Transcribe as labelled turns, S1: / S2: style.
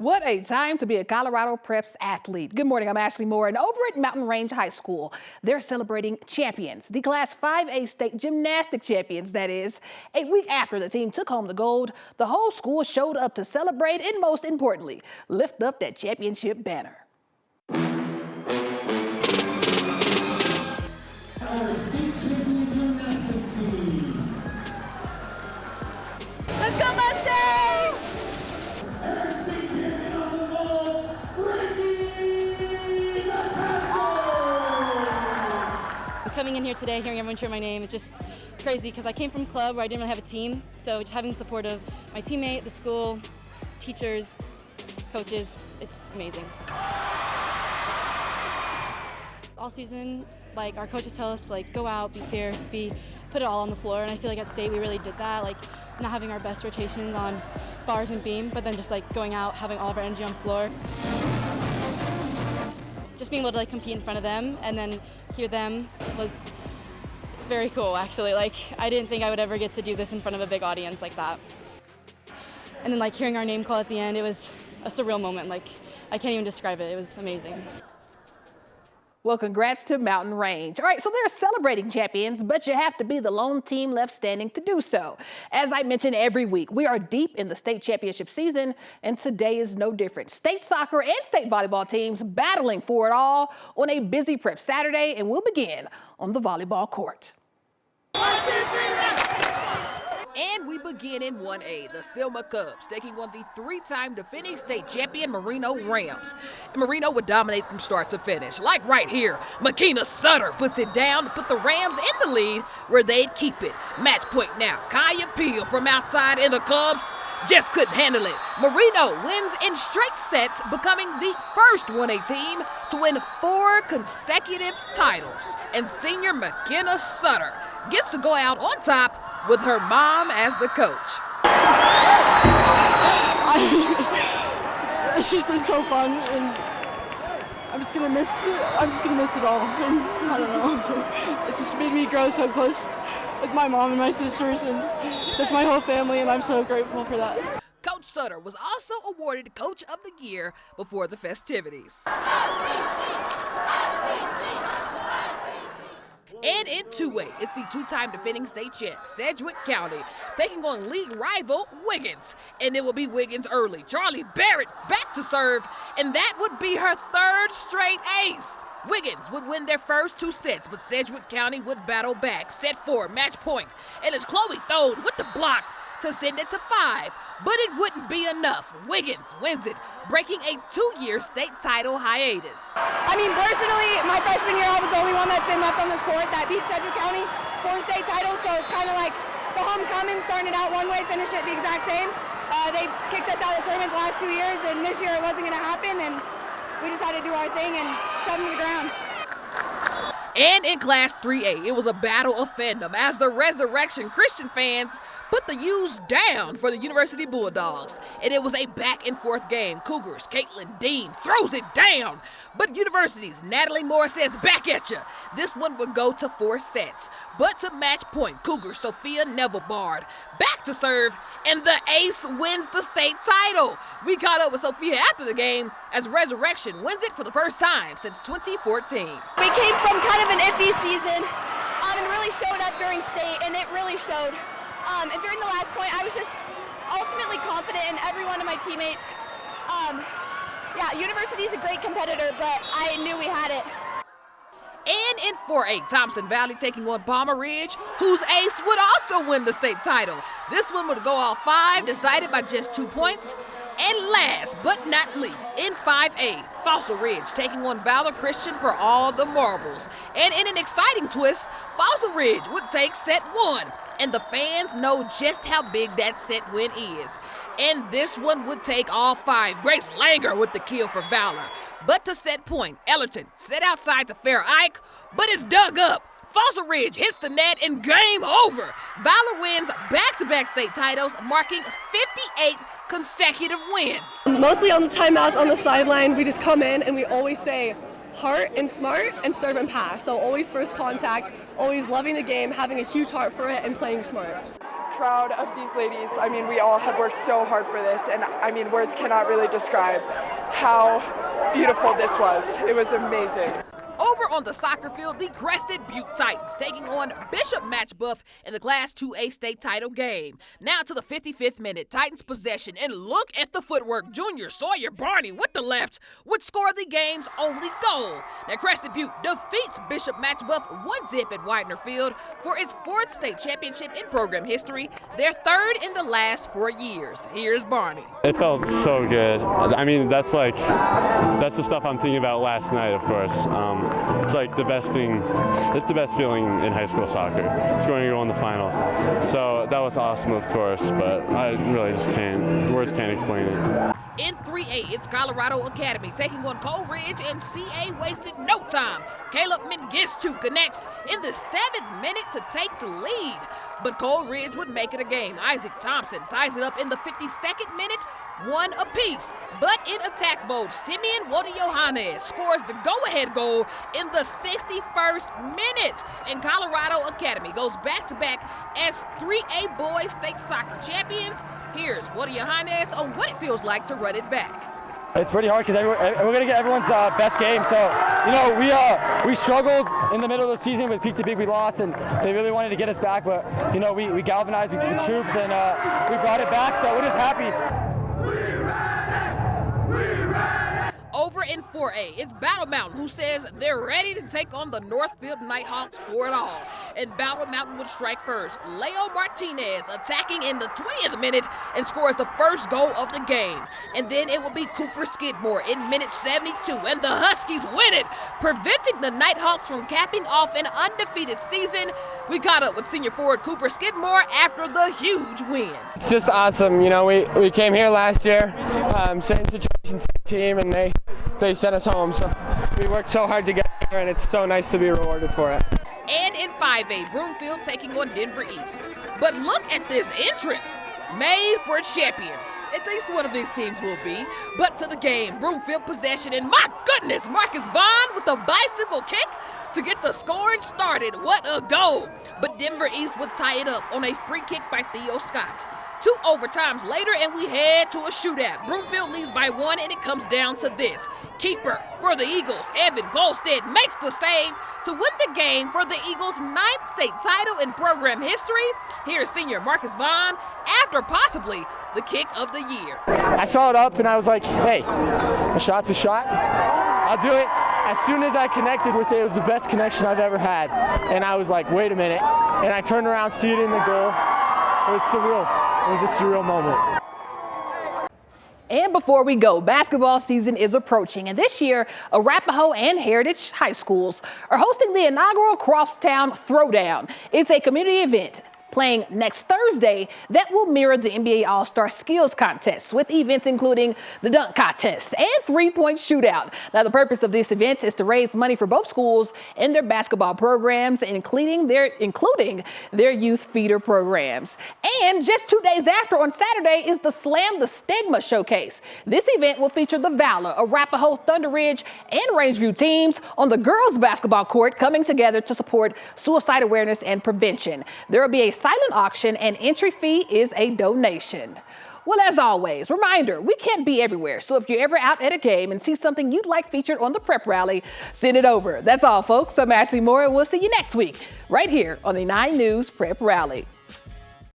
S1: What a time to be a Colorado Preps athlete. Good morning, I'm Ashley Moore, and over at Mountain Range High School, they're celebrating champions, the Class 5A state gymnastics champions, that is. A week after the team took home the gold, the whole school showed up to celebrate and, most importantly, lift up that championship banner.
S2: Let's go, Mustangs! Coming in here today, hearing everyone cheer my name, it's just crazy because I came from club where I didn't really have a team. So just having the support of my teammate, the school, teachers, coaches, it's amazing. All season, our coaches tell us to go out, be fierce, put it all on the floor, and I feel like at state we really did that. Not having our best rotations on bars and beam, but then just going out, having all of our energy on the floor. Just being able to compete in front of them and then hear them was very cool, actually. I didn't think I would ever get to do this in front of a big audience like that. And then hearing our name call at the end, it was a surreal moment. I can't even describe it. It was amazing.
S1: Well, congrats to Mountain Range. All right, so they're celebrating champions, but you have to be the lone team left standing to do so. As I mention every week, we are deep in the state championship season, and today is no different. State soccer and state volleyball teams battling for it all on a busy prep Saturday, and we'll begin on the volleyball court.
S3: 1, 2, 3, and we begin in 1A, the Selma Cubs taking on the three-time defending state champion Merino Rams. And Merino would dominate from start to finish. Like right here, Makina Sutter puts it down to put the Rams in the lead where they'd keep it. Match point now, Kaya Peel from outside, and the Cubs just couldn't handle it. Merino wins in straight sets, becoming the first 1A team to win 4 consecutive titles. And senior Makina Sutter gets to go out on top with her mom as the coach.
S4: She's been so fun, and I'm just gonna miss it all. And I don't know. It's just made me grow so close with my mom and my sisters and just my whole family, and I'm so grateful for that.
S3: Coach Sutter was also awarded Coach of the Year before the festivities. And in 2A, it's the two-time defending state champ, Sedgwick County, taking on league rival Wiggins. And it will be Wiggins early. Charlie Barrett back to serve, and that would be her 3rd straight ace. Wiggins would win their first 2 sets, but Sedgwick County would battle back. Set 4, match point. And it's Chloe Thode with the block to send it to 5. But it wouldn't be enough. Wiggins wins it, breaking a 2-year state title hiatus.
S5: I mean, personally, my freshman year, I was the only one that's been left on this court that beat Sedgwick County for state titles, so it's kind of like the homecoming, starting it out one way, finish it the exact same. They kicked us out of the tournament the last 2 years, and this year it wasn't going to happen, and we just had to do our thing and shove them to the ground.
S3: And in Class 3A, it was a battle of fandom as the Resurrection Christian fans put the U's down for the University Bulldogs. And it was a back-and-forth game. Cougars' Caitlin Dean throws it down. But University's Natalie Moore says, back at ya. This one would go to 4 sets. But to match point, Cougars' Sophia Neville-Bard back to serve, and the ace wins the state title. We caught up with Sophia after the game as Resurrection wins it for the first time since 2014.
S5: We came from kind of an iffy season and really showed up during state, and it really showed. And during the last point, I was just ultimately confident in every one of my teammates. Yeah, University is a great competitor, but I knew we had it.
S3: And in 4A, Thompson Valley taking on Palmer Ridge, whose ace would also win the state title. This one would go all 5, decided by just 2 points. And last but not least, in 5A, Fossil Ridge taking on Valor Christian for all the marbles. And in an exciting twist, Fossil Ridge would take set 1. And the fans know just how big that set win is. And this one would take all 5. Grace Langer with the kill for Valor. But to set point, Ellerton set outside to Fair Ike, but it's dug up. Fossil Ridge hits the net and game over. Valor wins back-to-back state titles, marking 58 consecutive wins.
S4: Mostly on the timeouts on the sideline, we just come in and we always say heart and smart and serve and pass. So always first contact, always loving the game, having a huge heart for it, and playing smart. proud of these ladies. I mean, we all have worked so hard for this, and I mean, words cannot really describe how beautiful this was. It was amazing.
S3: Over on the soccer field, the Crested Butte Titans taking on Bishop Matchbuff in the Class 2A state title game. Now to the 55th minute, Titans possession, and look at the footwork. Junior Sawyer Barney with the left would score the game's only goal. Now Crested Butte defeats Bishop Matchbuff 1-0 at Widener Field for its 4th state championship in program history, their 3rd in the last 4 years. Here's Barney.
S6: It felt so good. I mean, that's the stuff I'm thinking about last night, of course. It's like the best thing, it's the best feeling in high school soccer, scoring a goal in the final. So that was awesome, of course, but I really just words can't explain it.
S3: In 3A, it's Colorado Academy taking on Cole Ridge, and CA wasted no time. Caleb Mengistu connects in the 7th minute to take the lead, but Cole Ridge would make it a game. Isaac Thompson ties it up in the 52nd minute, 1 apiece. But in attack mode, Simeon Woda-Johannes scores the go-ahead goal in the 61st minute. And Colorado Academy goes back-to-back as 3A boys state soccer champions. Here's Woda-Johannes on what it feels like to run it back.
S7: It's pretty hard because we're going to get everyone's best game. So, you know, we struggled in the middle of the season with peak to peak. We lost, and they really wanted to get us back. But, you know, we galvanized the troops, and we brought it back. So we're just happy.
S3: Over in 4A, it's Battle Mountain who says they're ready to take on the Northfield Nighthawks for it all. And Battle Mountain would strike first. Leo Martinez attacking in the 20th minute and scores the first goal of the game. And then it will be Cooper Skidmore in minute 72, and the Huskies win it, preventing the Nighthawks from capping off an undefeated season. We caught up with senior forward Cooper Skidmore after the huge win.
S8: It's just awesome. You know, we came here last year, same situation, same team, and they sent us home. So we worked so hard to get here, and it's so nice to be rewarded for it.
S3: And in 5A, Broomfield taking on Denver East. But look at this entrance. Made for champions. At least one of these teams will be. But to the game, Broomfield possession, and my goodness, Marcus Vaughn with a bicycle kick to get the scoring started. What a goal. But Denver East would tie it up on a free kick by Theo Scott. 2 overtimes later, and we head to a shootout. Broomfield leads by 1, and it comes down to this. Keeper for the Eagles, Evan Golstead, makes the save to win the game for the Eagles' 9th state title in program history. Here's senior Marcus Vaughn after possibly the kick of the year.
S8: I saw it up, and I was like, hey, a shot's a shot. I'll do it. As soon as I connected with it, it was the best connection I've ever had. And I was like, wait a minute. And I turned around, see it in the goal. It was surreal. It was a surreal moment.
S1: And before we go, basketball season is approaching, and this year, Arapahoe and Heritage High Schools are hosting the inaugural Crosstown Throwdown. It's a community event playing next Thursday that will mirror the NBA All-Star Skills Contest, with events including the dunk contest and three-point shootout. Now, the purpose of this event is to raise money for both schools and their basketball programs, including their youth feeder programs. And just 2 days after, on Saturday, is the Slam the Stigma Showcase. This event will feature the Valor, Arapahoe, Thunder Ridge, and Rangeview teams on the girls' basketball court coming together to support suicide awareness and prevention. There will be a silent auction, and entry fee is a donation. Well, as always, reminder, we can't be everywhere. So if you're ever out at a game and see something you'd like featured on the Prep Rally, send it over. That's all, folks. I'm Ashley Moore, and we'll see you next week right here on the 9 News Prep Rally.